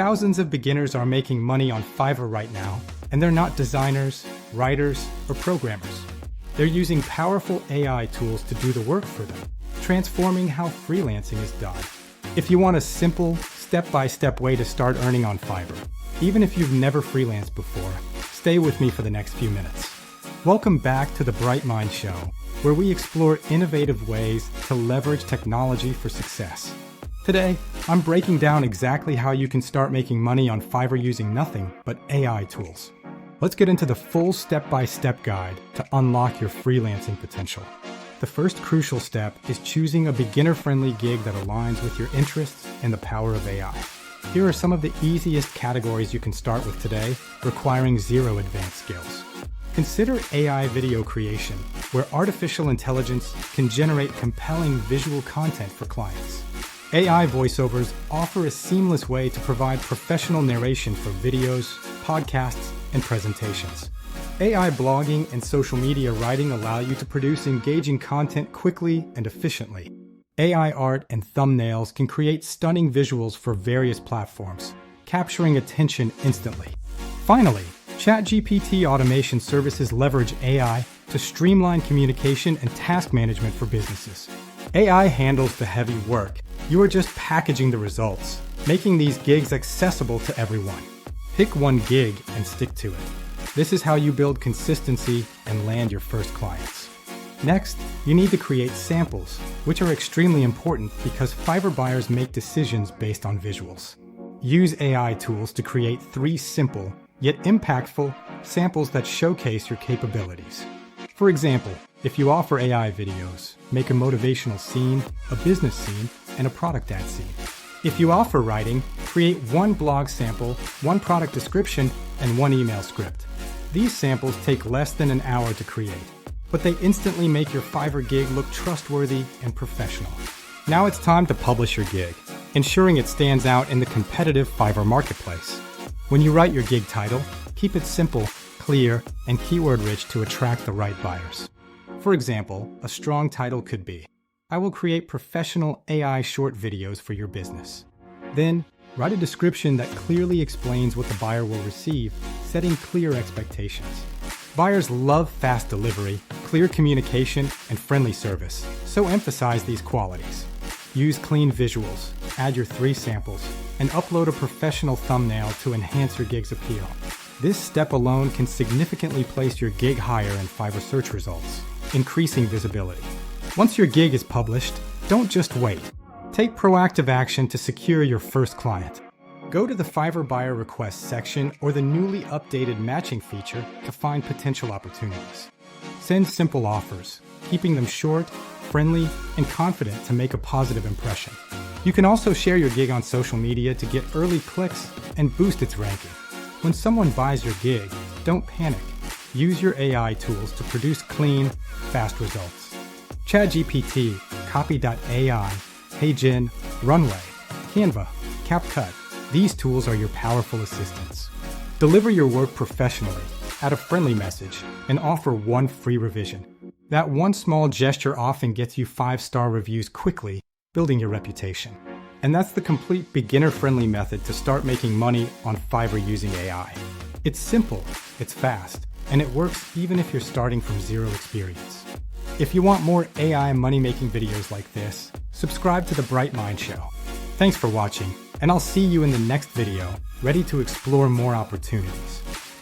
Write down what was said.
Thousands of beginners are making money on Fiverr right now, and they're not designers, writers, or programmers. They're using powerful AI tools to do the work for them, transforming how freelancing is done. If you want a simple, step-by-step way to start earning on Fiverr, even if you've never freelanced before, stay with me for the next few minutes. Welcome back to the Bright Mind Show, where we explore innovative ways to leverage technology for success. Today, I'm breaking down exactly how you can start making money on Fiverr using nothing but AI tools. Let's get into the full step-by-step guide to unlock your freelancing potential. The first crucial step is choosing a beginner-friendly gig that aligns with your interests and the power of AI. Here are some of the easiest categories you can start with today, requiring zero advanced skills. Consider AI video creation, where artificial intelligence can generate compelling visual content for clients. AI voiceovers offer a seamless way to provide professional narration for videos, podcasts, and presentations. AI blogging and social media writing allow you to produce engaging content quickly and efficiently. AI art and thumbnails can create stunning visuals for various platforms, capturing attention instantly. Finally, ChatGPT automation services leverage AI to streamline communication and task management for businesses. AI handles the heavy work. You are just packaging the results, making these gigs accessible to everyone. Pick one gig and stick to it. This is how you build consistency and land your first clients. Next, you need to create samples, which are extremely important because Fiverr buyers make decisions based on visuals. Use AI tools to create 3 simple, yet impactful, samples that showcase your capabilities. For example, if you offer AI videos, make a motivational scene, a business scene, and a product ad scene. If you offer writing, create 1 blog sample, 1 product description, and 1 email script. These samples take less than an hour to create, but they instantly make your Fiverr gig look trustworthy and professional. Now it's time to publish your gig, ensuring it stands out in the competitive Fiverr marketplace. When you write your gig title, keep it simple, clear, and keyword-rich to attract the right buyers. For example, a strong title could be, "I will create professional AI short videos for your business." Then, write a description that clearly explains what the buyer will receive, setting clear expectations. Buyers love fast delivery, clear communication, and friendly service, so emphasize these qualities. Use clean visuals, add your 3 samples, and upload a professional thumbnail to enhance your gig's appeal. This step alone can significantly place your gig higher in Fiverr search results, increasing visibility. Once your gig is published, don't just wait. Take proactive action to secure your first client. Go to the Fiverr Buyer Requests section or the newly updated matching feature to find potential opportunities. Send simple offers, keeping them short, friendly, and confident to make a positive impression. You can also share your gig on social media to get early clicks and boost its ranking. When someone buys your gig, don't panic. Use your AI tools to produce clean, fast results. ChatGPT, Copy.ai, HeyGen, Runway, Canva, CapCut. These tools are your powerful assistants. Deliver your work professionally, add a friendly message, and offer 1 free revision. That 1 small gesture often gets you 5-star reviews quickly, building your reputation. And that's the complete beginner-friendly method to start making money on Fiverr using AI. It's simple, it's fast, and it works even if you're starting from zero experience. If you want more AI money-making videos like this, subscribe to The Bright Mind Show. Thanks for watching, and I'll see you in the next video, ready to explore more opportunities.